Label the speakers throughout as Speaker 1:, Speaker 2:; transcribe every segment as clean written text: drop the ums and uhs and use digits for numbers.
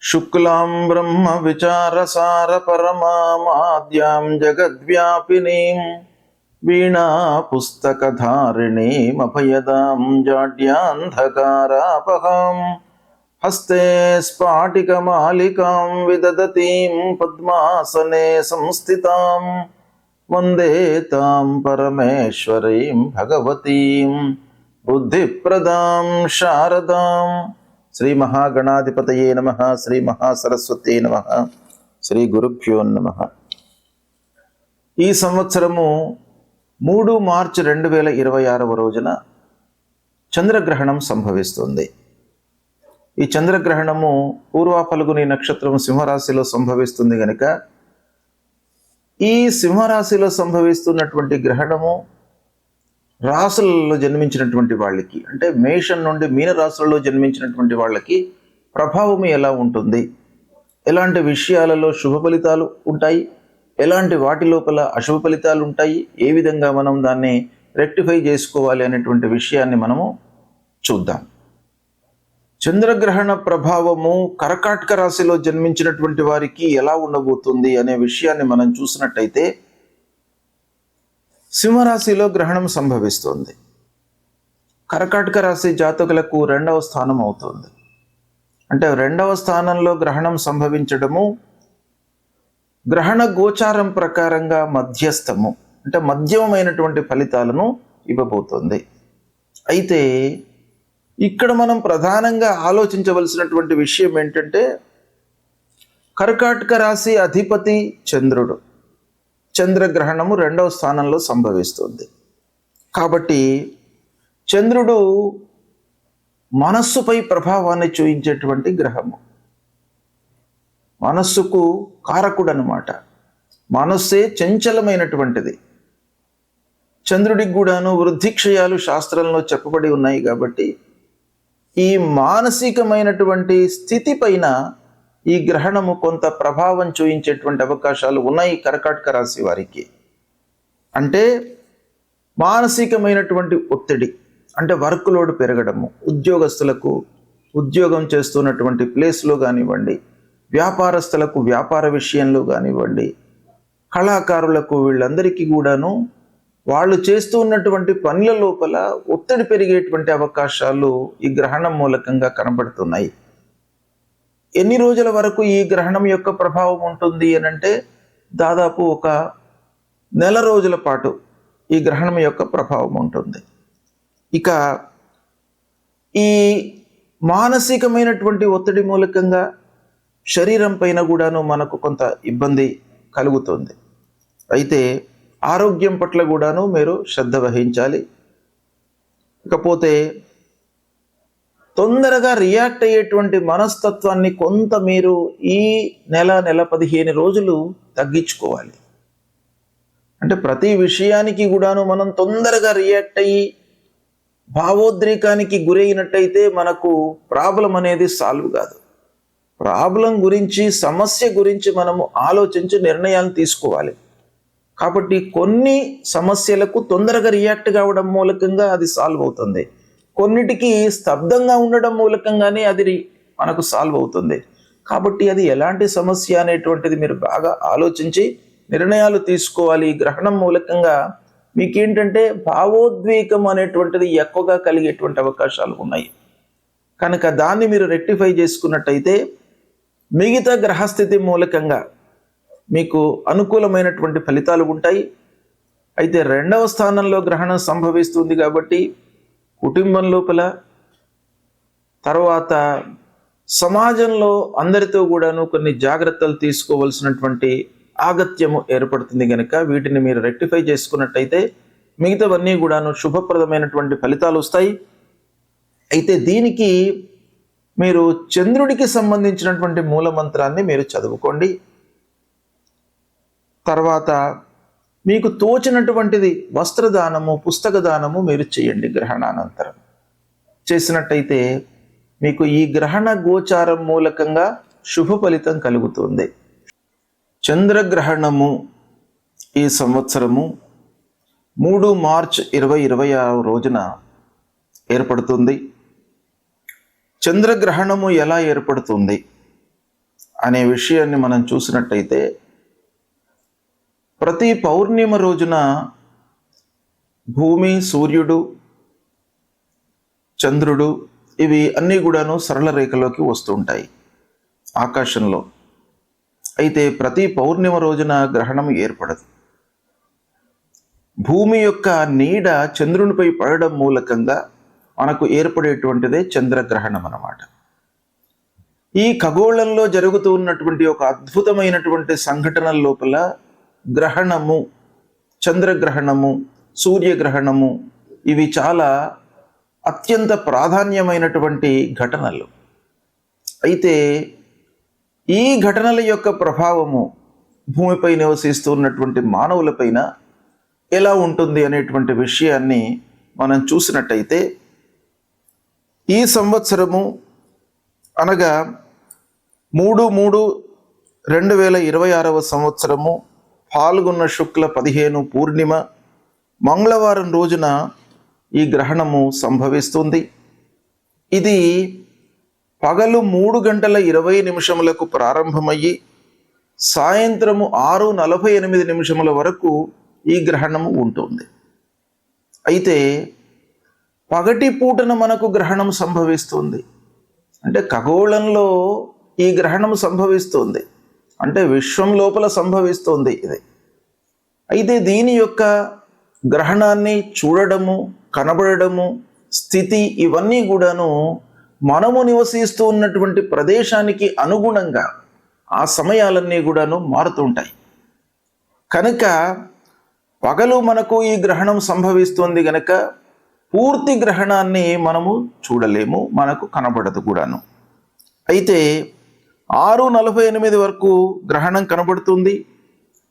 Speaker 1: శుక్లాం బ్రహ్మ విచారసార పరమాద్యాం జగద్వ్యాపినీం వీణా పుస్తకధారిణీం అభయదాం జాడ్యాంధకారాపహాం హస్తే స్ఫాటికమాలికాం విదదతీం పద్మాసనే సంస్థితాం వందే తాం పరమేశ్వరీం భగవతీం బుద్ధిప్రదాం శారదాం. శ్రీ మహాగణాధిపతయే నమః. శ్రీ మహాసరస్వతే నమః. శ్రీ గురుభ్యో నమః. ఈ సంవత్సరము 3 మార్చి 2026 రోజున చంద్రగ్రహణం సంభవిస్తుంది. ఈ చంద్రగ్రహణము పూర్వ ఫల్గుని నక్షత్రం సింహరాశిలో సంభవిస్తుంది కనుక ఈ సింహరాశిలో సంభవిస్తున్నటువంటి గ్రహణము రాశులలో జన్మించినటువంటి వాళ్ళకి, అంటే మేషం నుండి మీన రాశులలో జన్మించినటువంటి వాళ్ళకి ప్రభావం ఎలా ఉంటుంది, ఎలాంటి విషయాలలో శుభ ఫలితాలు ఉంటాయి, ఎలాంటి వాటి లోపల అశుభ ఫలితాలు ఉంటాయి, ఏ విధంగా మనం దాన్ని రెక్టిఫై చేసుకోవాలి అనేటువంటి విషయాన్ని మనము చూద్దాం. చంద్రగ్రహణ ప్రభావము కర్కాటక రాశిలో జన్మించినటువంటి వారికి ఎలా ఉండబోతుంది అనే విషయాన్ని మనం చూసినట్టయితే, సింహరాశిలో గ్రహణం సంభవిస్తుంది. కర్కాటక రాశి జాతకులకు 2వ స్థానం అవుతుంది. అంటే 2వ స్థానంలో గ్రహణం సంభవించడము గ్రహణ గోచారం ప్రకారంగా మధ్యస్థము, అంటే మధ్యమైనటువంటి ఫలితాలను ఇవ్వబోతుంది. అయితే ఇక్కడ మనం ప్రధానంగా ఆలోచించవలసినటువంటి విషయం ఏంటంటే, కర్కాటక రాశి అధిపతి చంద్రుడు. చంద్రగ్రహణము 2వ స్థానంలో సంభవిస్తుంది. కాబట్టి చంద్రుడు మనస్సుపై ప్రభావాన్ని చూపించేటువంటి గ్రహము, మనస్సుకు కారకుడు అన్నమాట. మనస్సే చంచలమైనటువంటిది. చంద్రుడికి కూడాను వృద్ధిక్షయాలు శాస్త్రంలో చెప్పబడి ఉన్నాయి. కాబట్టి ఈ మానసికమైనటువంటి స్థితి పైన ఈ గ్రహణము కొంత ప్రభావం చూపించేటువంటి అవకాశాలు ఉన్నాయి కర్కాటక రాశి వారికి. అంటే మానసికమైనటువంటి ఒత్తిడి, అంటే వర్క్ లోడ్ పెరగడము, ఉద్యోగస్తులకు ఉద్యోగం చేస్తున్నటువంటి ప్లేస్లో కానివ్వండి, వ్యాపారస్తులకు వ్యాపార విషయంలో కానివ్వండి, కళాకారులకు, వీళ్ళందరికీ కూడాను వాళ్ళు చేస్తూ ఉన్నటువంటి పనుల లోపల ఒత్తిడి పెరిగేటువంటి అవకాశాలు ఈ గ్రహణం మూలకంగా కనబడుతున్నాయి. ఎన్ని రోజుల వరకు ఈ గ్రహణం యొక్క ప్రభావం ఉంటుంది అని అంటే, దాదాపు ఒక నెల రోజుల పాటు ఈ గ్రహణం యొక్క ప్రభావం ఉంటుంది. ఇక ఈ మానసికమైనటువంటి ఒత్తిడి మూలకంగా శరీరం పైన కూడాను మనకు కొంత ఇబ్బంది కలుగుతుంది. అయితే ఆరోగ్యం పట్ల కూడాను మీరు శ్రద్ధ వహించాలి. ఇకపోతే తొందరగా రియాక్ట్ అయ్యేటువంటి మనస్తత్వాన్ని కొంత మీరు ఈ నెల 15 రోజులు తగ్గించుకోవాలి. అంటే ప్రతి విషయానికి కూడాను మనం తొందరగా రియాక్ట్ అయ్యి భావోద్రేకానికి గురైనట్టయితే మనకు ప్రాబ్లం అనేది సాల్వ్ కాదు. ప్రాబ్లం గురించి, సమస్య గురించి మనము ఆలోచించి నిర్ణయాలు తీసుకోవాలి. కాబట్టి కొన్ని సమస్యలకు తొందరగా రియాక్ట్ కావడం మూలకంగా అది సాల్వ్ అవుతుంది. కొన్నిటికి స్తబ్దంగా ఉండడం మూలకంగానే అది మనకు సాల్వ్ అవుతుంది. కాబట్టి అది ఎలాంటి సమస్య అనేటువంటిది మీరు బాగా ఆలోచించి నిర్ణయాలు తీసుకోవాలి. ఈ గ్రహణం మూలకంగా మీకేంటంటే భావోద్వేగం అనేటువంటిది ఎక్కువగా కలిగేటువంటి అవకాశాలు ఉన్నాయి. కనుక దాన్ని మీరు రెక్టిఫై చేసుకున్నట్టయితే మిగతా గ్రహస్థితి మూలకంగా మీకు అనుకూలమైనటువంటి ఫలితాలు ఉంటాయి. అయితే 2వ స్థానంలో గ్రహణం సంభవిస్తుంది కాబట్టి కుటుంబం లోపల, తర్వాత సమాజంలో అందరితో కూడాను కొన్ని జాగ్రత్తలు తీసుకోవలసినటువంటి ఆగత్యము ఏర్పడుతుంది. కనుక వీటిని మీరు రెక్టిఫై చేసుకున్నట్టయితే మిగతావన్నీ కూడాను శుభప్రదమైనటువంటి ఫలితాలు వస్తాయి. అయితే దీనికి మీరు చంద్రుడికి సంబంధించినటువంటి మూలమంత్రాన్ని మీరు చదువుకోండి. తర్వాత మీకు తోచినటువంటిది వస్త్రదానము, పుస్తక దానము మీరు చేయండి. గ్రహణానంతరం చేసినట్టయితే మీకు ఈ గ్రహణ గోచారం మూలకంగా శుభ ఫలితం కలుగుతుంది. చంద్రగ్రహణము ఈ సంవత్సరము 3 మార్చి 2026 రోజున ఏర్పడుతుంది. చంద్రగ్రహణము ఎలా ఏర్పడుతుంది అనే విషయాన్ని మనం చూసినట్టయితే, ప్రతి పౌర్ణిమ రోజున భూమి, సూర్యుడు, చంద్రుడు ఇవి అన్నీ కూడాను సరళ రేఖలోకి వస్తుంటాయి ఆకాశంలో. అయితే ప్రతి పౌర్ణిమ రోజున గ్రహణం ఏర్పడదు. భూమి యొక్క నీడ చంద్రునిపై పడడం మూలకంగా మనకు ఏర్పడేటువంటిదే చంద్రగ్రహణం అన్నమాట. ఈ ఖగోళంలో జరుగుతూ ఉన్నటువంటి ఒక అద్భుతమైనటువంటి సంఘటనల లోపల గ్రహణము, చంద్రగ్రహణము, సూర్యగ్రహణము ఇవి చాలా అత్యంత ప్రాధాన్యమైనటువంటి ఘటనలు. అయితే ఈ ఘటనల యొక్క ప్రభావము భూమిపై నివసిస్తున్నటువంటి మానవులపైన ఎలా ఉంటుంది అనేటువంటి విషయాన్ని మనం చూసినట్టయితే, ఈ సంవత్సరము అనగా 3/3/2026 సంవత్సరము ఫాల్గుణ శుక్ల 15 పూర్ణిమ మంగళవారం రోజున ఈ గ్రహణము సంభవిస్తుంది. ఇది పగలు 3:20 ప్రారంభమయ్యి సాయంత్రము 6:48 వరకు ఈ గ్రహణము ఉంటుంది. అయితే పగటి పూటన మనకు గ్రహణం సంభవిస్తుంది. అంటే ఖగోళంలో ఈ గ్రహణం సంభవిస్తుంది, అంటే విశ్వం లోపల సంభవిస్తుంది ఇది. అయితే దీని యొక్క గ్రహణాన్ని చూడడము, కనబడము, స్థితి ఇవన్నీ కూడాను మనము నివసిస్తూ ఉన్నటువంటి ప్రదేశానికి అనుగుణంగా ఆ సమయాలన్నీ కూడాను మారుతుంటాయి. కనుక పగలు మనకు ఈ గ్రహణం సంభవిస్తుంది గనక పూర్తి గ్రహణాన్ని మనము చూడలేము, మనకు కనబడదు కూడాను. అయితే 6:48 వరకు గ్రహణం కనబడుతుంది.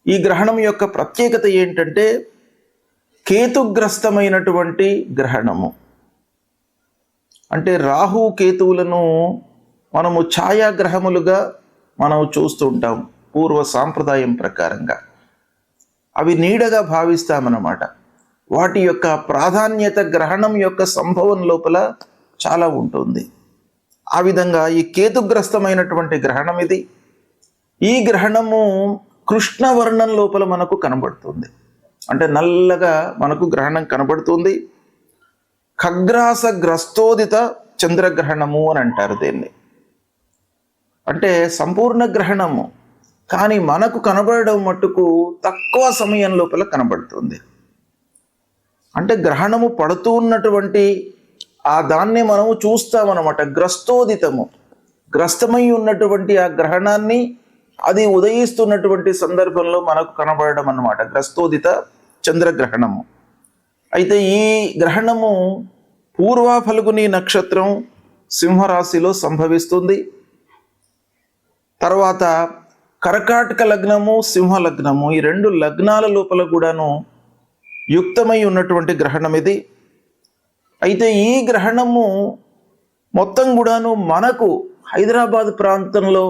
Speaker 1: ఈ గ్రహణం యొక్క ప్రత్యేకత ఏంటంటే కేతుగ్రస్తమైనటువంటి గ్రహణము. అంటే రాహు కేతువులను మనము ఛాయాగ్రహములుగా మనం చూస్తూ ఉంటాం పూర్వ సాంప్రదాయం ప్రకారంగా. అవి నీడగా భావిస్తామన్నమాట. వాటి యొక్క ప్రాధాన్యత గ్రహణం యొక్క సంభవం లోపల చాలా ఉంటుంది. ఆ విధంగా ఈ కేతుగ్రస్తమైనటువంటి గ్రహణం ఇది. ఈ గ్రహణము కృష్ణవర్ణం లోపల మనకు కనబడుతుంది. అంటే నల్లగా మనకు గ్రహణం కనబడుతుంది. ఖగ్రాస గ్రస్తోదిత చంద్రగ్రహణము అని అంటారు దీన్ని. అంటే సంపూర్ణ గ్రహణము, కానీ మనకు కనబడడం మట్టుకు తక్కువ సమయం లోపల కనబడుతుంది. అంటే గ్రహణము పడుతూ ఉన్నటువంటి ఆ దాన్ని మనము చూస్తామన్నమాట. గ్రస్తోదితము, గ్రస్తమై ఉన్నటువంటి ఆ గ్రహణాన్ని అది ఉదయిస్తున్నటువంటి సందర్భంలో మనకు కనబడడం అన్నమాట, గ్రస్తోదిత చంద్రగ్రహణము. అయితే ఈ గ్రహణము పూర్వ ఫల్గుని నక్షత్రం సింహరాశిలో సంభవిస్తుంది. తర్వాత కర్కాటక లగ్నము, సింహ లగ్నము, ఈ 2 లగ్నాల లోపల కూడాను యుక్తమై ఉన్నటువంటి గ్రహణం ఇది. అయితే ఈ గ్రహణము మొత్తం కూడాను మనకు హైదరాబాద్ ప్రాంతంలో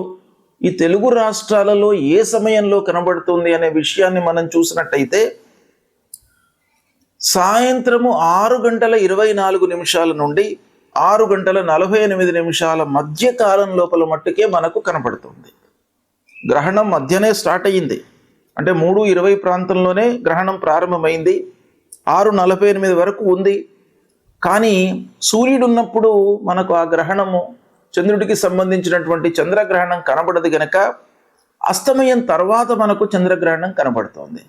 Speaker 1: ఈ తెలుగు రాష్ట్రాలలో ఏ సమయంలో కనబడుతుంది అనే విషయాన్ని మనం చూసినట్టయితే సాయంత్రము 6:24 నుండి 6:48 మధ్య కాలం లోపల మట్టుకే మనకు కనబడుతుంది. గ్రహణం మధ్యనే స్టార్ట్ అయ్యింది. అంటే 3:20 ప్రాంతంలోనే గ్రహణం ప్రారంభమైంది, 6:48 వరకు ఉంది. కానీ సూర్యుడు ఉన్నప్పుడు మనకు ఆ గ్రహణము, చంద్రుడికి సంబంధించినటువంటి చంద్రగ్రహణం కనబడదు గనక అస్తమయం తర్వాత మనకు చంద్రగ్రహణం కనబడుతోంది.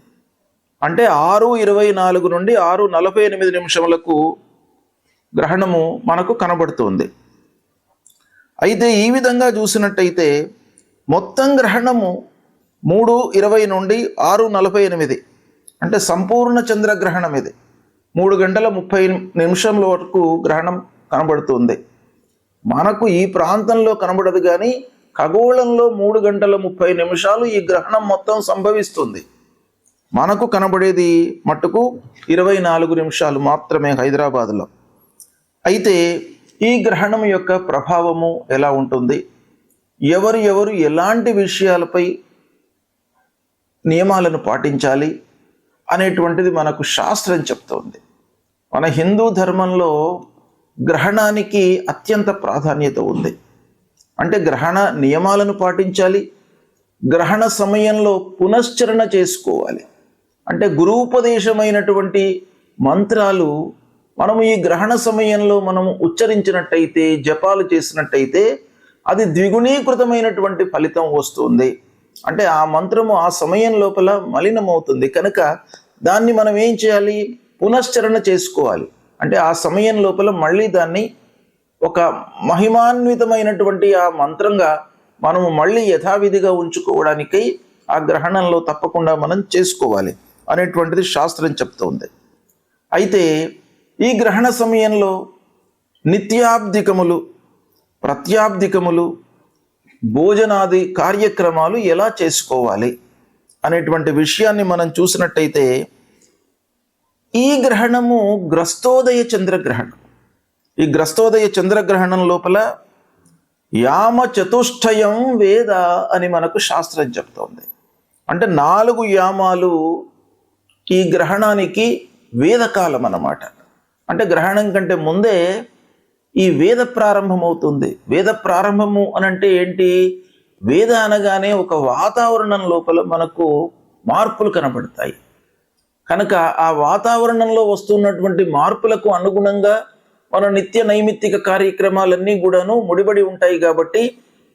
Speaker 1: అంటే 6:24 నుండి 6:48 గ్రహణము మనకు కనబడుతుంది. అయితే ఈ విధంగా చూసినట్టయితే మొత్తం గ్రహణము 3:20 నుండి 6:48, అంటే సంపూర్ణ చంద్రగ్రహణం ఇది. 3:30 వరకు గ్రహణం కనబడుతుంది. మనకు ఈ ప్రాంతంలో కనబడదు, కానీ ఖగోళంలో 3:30 ఈ గ్రహణం మొత్తం సంభవిస్తుంది. మనకు కనబడేది మట్టుకు 24 నిమిషాలు మాత్రమే హైదరాబాద్లో. అయితే ఈ గ్రహణం యొక్క ప్రభావము ఎలా ఉంటుంది, ఎవరు ఎలాంటి విషయాలపై నియమాలను పాటించాలి అనేటువంటిది మనకు శాస్త్రం చెప్తోంది. మన హిందూ ధర్మంలో గ్రహణానికి అత్యంత ప్రాధాన్యత ఉంది. అంటే గ్రహణ నియమాలను పాటించాలి. గ్రహణ సమయంలో పునశ్చరణ చేసుకోవాలి. అంటే గురూపదేశమైనటువంటి మంత్రాలు మనము ఈ గ్రహణ సమయంలో మనము ఉచ్చరించినట్టయితే, జపాలు చేసినట్టయితే అది ద్విగుణీకృతమైనటువంటి ఫలితం వస్తుంది. అంటే ఆ మంత్రము ఆ సమయం లోపల మలినమవుతుంది కనుక దాన్ని మనం ఏం చేయాలి? పునశ్చరణ చేసుకోవాలి. అంటే ఆ సమయం లోపల మళ్ళీ దాన్ని ఒక మహిమాన్వితమైనటువంటి ఆ మంత్రంగా మనము మళ్ళీ యథావిధిగా ఉంచుకోవడానికై ఆ గ్రహణంలో తప్పకుండా మనం చేసుకోవాలి అనేటువంటిది శాస్త్రం చెప్తోంది. అయితే ఈ గ్రహణ సమయంలో నిత్యాబ్దికములు, ప్రత్యాబ్దికములు, భోజనాది కార్యక్రమాలు ఎలా చేసుకోవాలి అనేటువంటి విషయాన్ని మనం చూసినట్టయితే ఈ గ్రహణము గ్రస్తోదయ చంద్రగ్రహణం. ఈ గ్రస్తోదయ చంద్రగ్రహణం లోపల యామ చతుష్టయం వేద అని మనకు శాస్త్రం చెప్తోంది. అంటే 4 యామాలు ఈ గ్రహణానికి వేదకాలం అన్నమాట. అంటే గ్రహణం కంటే ముందే ఈ వేద ప్రారంభమవుతుంది. వేద ప్రారంభము అనంటే ఏంటి? వేద అనగానే ఒక వాతావరణం లోపల మనకు మార్పులు కనబడతాయి కనుక ఆ వాతావరణంలో వస్తున్నటువంటి మార్పులకు అనుగుణంగా మన నిత్య నైమిత్తిక కార్యక్రమాలన్నీ కూడాను ముడిపడి ఉంటాయి కాబట్టి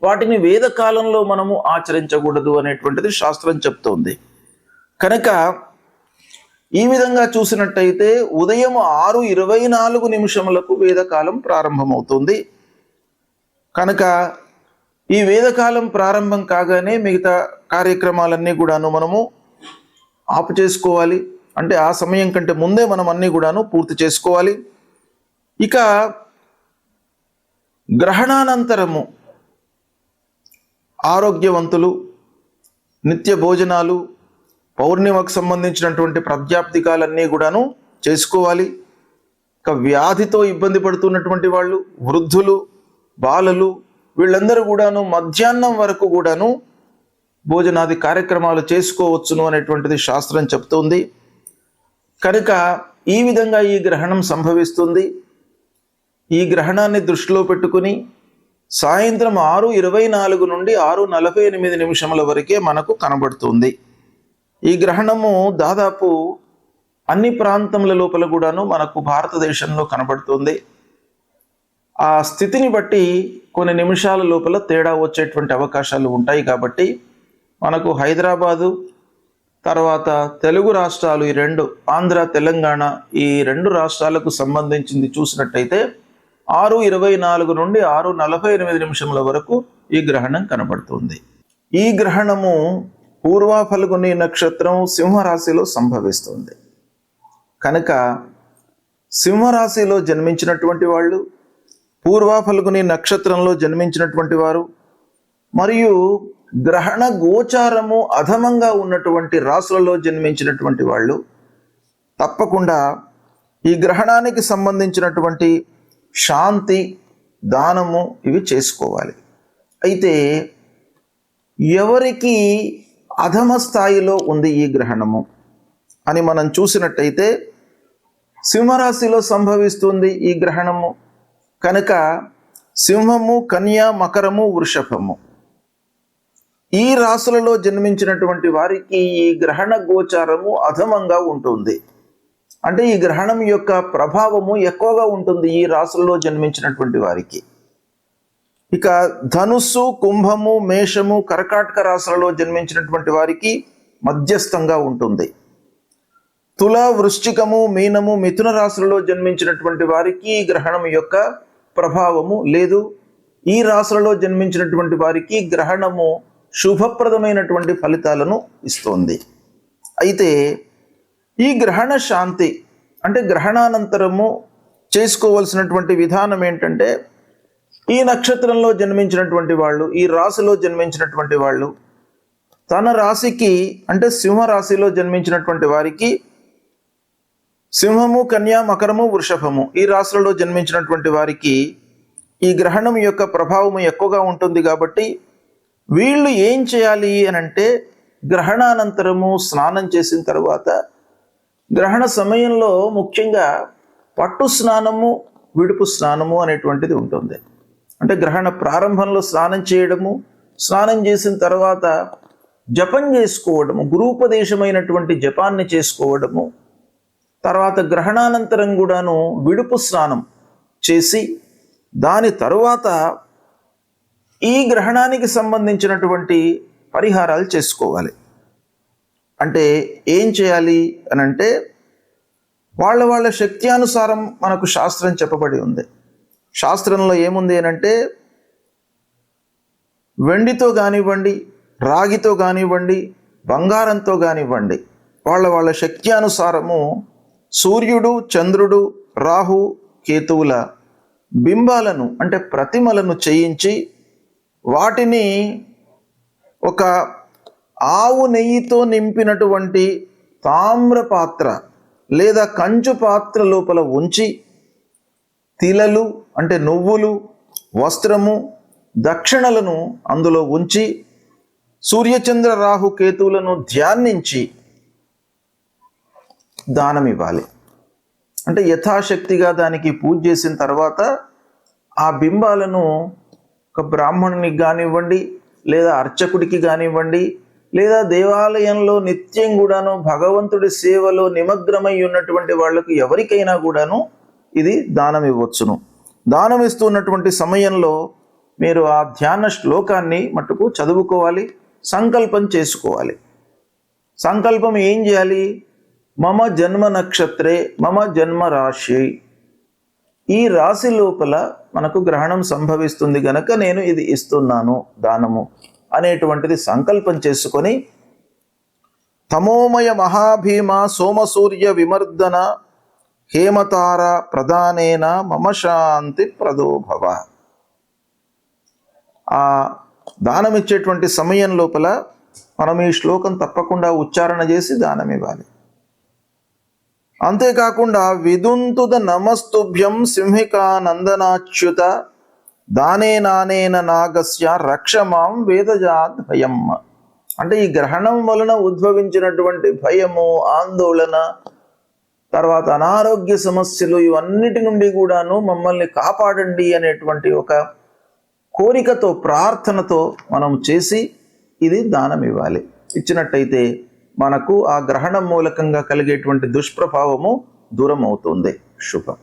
Speaker 1: వాటిని వేదకాలంలో మనము ఆచరించకూడదు అనేటువంటిది శాస్త్రం చెప్తోంది. కనుక ఈ విధంగా చూసినట్టయితే ఉదయం 6:24 వేదకాలం ప్రారంభమవుతుంది. కనుక ఈ వేదకాలం ప్రారంభం కాగానే మిగతా కార్యక్రమాలన్నీ కూడాను మనము ఆపు చేసుకోవాలి. అంటే ఆ సమయం కంటే ముందే మనం అన్నీ కూడాను పూర్తి చేసుకోవాలి. ఇక గ్రహణానంతరము ఆరోగ్యవంతులు, నిత్య భోజనాలు, పౌర్ణిమకు సంబంధించినటువంటి ప్రాప్తికాలన్నీ కూడాను చేసుకోవాలి. ఇక వ్యాధితో ఇబ్బంది పడుతున్నటువంటి వాళ్ళు, వృద్ధులు, బాలలు వీళ్ళందరూ కూడాను మధ్యాహ్నం వరకు కూడాను భోజనాది కార్యక్రమాలు చేసుకోవచ్చును అనేటువంటిది శాస్త్రం చెప్తుంది. కనుక ఈ విధంగా ఈ గ్రహణం సంభవిస్తుంది. ఈ గ్రహణాన్ని దృష్టిలో పెట్టుకుని సాయంత్రం 6:24 నుండి 6:48 వరకే మనకు కనబడుతుంది. ఈ గ్రహణము దాదాపు అన్ని ప్రాంతముల లోపల కూడాను మనకు భారతదేశంలో కనబడుతుంది. ఆ స్థితిని బట్టి కొన్ని నిమిషాల లోపల తేడా వచ్చేటువంటి అవకాశాలు ఉంటాయి. కాబట్టి మనకు హైదరాబాదు తర్వాత తెలుగు రాష్ట్రాలు ఈ 2 ఆంధ్ర, తెలంగాణ ఈ 2 రాష్ట్రాలకు సంబంధించింది చూసినట్టయితే 6:24 నుండి 6:48 వరకు ఈ గ్రహణం కనబడుతుంది. ఈ గ్రహణము పూర్వ ఫల్గుని నక్షత్రం సింహరాశిలో సంభవిస్తుంది. కనుక సింహరాశిలో జన్మించినటువంటి వాళ్ళు, పూర్వ ఫల్గుని నక్షత్రంలో జన్మించినటువంటి వారు మరియు గ్రహణ గోచారము అధమంగా ఉన్నటువంటి రాశులలో జన్మించినటువంటి వాళ్ళు తప్పకుండా ఈ గ్రహణానికి సంబంధించినటువంటి శాంతి, దానము ఇవి చేసుకోవాలి. అయితే ఎవరికి అధమ స్థాయిలో ఉంది ఈ గ్రహణము అని మనం చూసినట్టయితే సింహరాశిలో సంభవిస్తుంది ఈ గ్రహణము. కనుక సింహము, కన్య, మకరము, వృషభము ఈ రాశులలో జన్మించినటువంటి వారికి ఈ గ్రహణ గోచారము అధమంగా ఉంటుంది. అంటే ఈ గ్రహణం యొక్క ప్రభావము ఎక్కువగా ఉంటుంది ఈ రాశులలో జన్మించినటువంటి వారికి. ఇక ధనుస్సు, కుంభము, మేషము, కర్కాటక రాశులలో జన్మించినటువంటి వారికి మధ్యస్థంగా ఉంటుంది. తుల, వృశ్చికము, మీనము, మిథున రాశులలో జన్మించినటువంటి వారికి ఈ గ్రహణం యొక్క ప్రభావము లేదు. ఈ రాశులలో జన్మించినటువంటి వారికి గ్రహణము శుభప్రదమైనటువంటి ఫలితాలను ఇస్తోంది. అయితే ఈ గ్రహణ శాంతి అంటే గ్రహణానంతరము చేసుకోవలసినటువంటి విధానం ఏంటంటే, ఈ నక్షత్రంలో జన్మించినటువంటి వాళ్ళు, ఈ రాశిలో జన్మించినటువంటి వాళ్ళు తన రాశికి అంటే సింహరాశిలో జన్మించినటువంటి వారికి సింహము, కన్య, మకరము, వృషభము ఈ రాశులలో జన్మించినటువంటి వారికి ఈ గ్రహణం యొక్క ప్రభావము ఎక్కువగా ఉంటుంది. కాబట్టి వీళ్ళు ఏం చేయాలి అని అంటే, గ్రహణానంతరము స్నానం చేసిన తర్వాత గ్రహణ సమయంలో ముఖ్యంగా పట్టు స్నానము, విడుపు స్నానము అనేటువంటిది ఉంటుంది. అంటే గ్రహణ ప్రారంభంలో స్నానం చేయడము, స్నానం చేసిన తర్వాత జపం చేసుకోవడము, గురూపదేశమైనటువంటి జపాన్ని చేసుకోవడము, తర్వాత గ్రహణానంతరం కూడాను విడుపు స్నానం చేసి దాని తరువాత ఈ గ్రహణానికి సంబంధించినటువంటి పరిహారాలు చేసుకోవాలి. అంటే ఏం చేయాలి అని అంటే, వాళ్ళ శక్త్యానుసారం మనకు శాస్త్రం చెప్పబడి ఉంది. శాస్త్రంలో ఏముంది అని అంటే, వెండితో కానివ్వండి, రాగితో కానివ్వండి, బంగారంతో కానివ్వండి, వాళ్ళ శక్త్యానుసారము సూర్యుడు, చంద్రుడు, రాహు, కేతువుల బింబాలను అంటే ప్రతిమలను చేయించి వాటిని ఒక ఆవు నెయ్యితో నింపినటువంటి తామ్ర పాత్ర లేదా కంచు పాత్ర లోపల ఉంచి తిలలు అంటే నువ్వులు, వస్త్రము, దక్షిణలను అందులో ఉంచి సూర్యచంద్ర రాహు కేతువులను ధ్యానించి దానం ఇవ్వాలి. అంటే యథాశక్తిగా దానికి పూజ చేసిన తర్వాత ఆ బింబాలను ఒక బ్రాహ్మణునికి కానివ్వండి, లేదా అర్చకుడికి కానివ్వండి, లేదా దేవాలయంలో నిత్యం కూడాను భగవంతుడి సేవలో నిమగ్నమై ఉన్నటువంటి వాళ్ళకు ఎవరికైనా కూడాను ఇది దానం ఇవ్వచ్చును. దానం ఇస్తున్నటువంటి సమయంలో మీరు ఆ ధ్యాన శ్లోకాన్ని మట్టుకు చదువుకోవాలి, సంకల్పం చేసుకోవాలి. సంకల్పం ఏం చేయాలి? మమ జన్మ నక్షత్రే మమ జన్మ రాశి, ఈ రాశి లోపల మనకు గ్రహణం సంభవిస్తుంది గనక నేను ఇది ఇస్తున్నాను దానము అనేటువంటిది సంకల్పం చేసుకొని, తమోమయ మహాభీమ సోమసూర్య విమర్దన హేమతార ప్రధానేన మమ శాంతి ప్రదోభవ. ఆ దానం ఇచ్చేటువంటి సమయం లోపల మనం ఈ శ్లోకం తప్పకుండా ఉచ్చారణ చేసి దానం ఇవ్వాలి. అంతేకాకుండా విదుంతుద నమస్తుభ్యం సింహికా నందనాచ్యుత దానే నానేన నాగస్య రక్షమాం వేదజాత్ భయం. అంటే ఈ గ్రహణం వలన ఉద్భవించినటువంటి భయము, ఆందోళన, తర్వాత అనారోగ్య సమస్యలు, ఇవన్నిటి నుండి కూడాను మమ్మల్ని కాపాడండి అనేటువంటి ఒక కోరికతో, ప్రార్థనతో మనం చేసి ఇది దానం ఇవ్వాలి. ఇచ్చినట్టయితే మనకు ఆ గ్రహణం మూలకంగా కలిగేటువంటి దుష్ప్రభావము దూరం అవుతుంది. శుభం.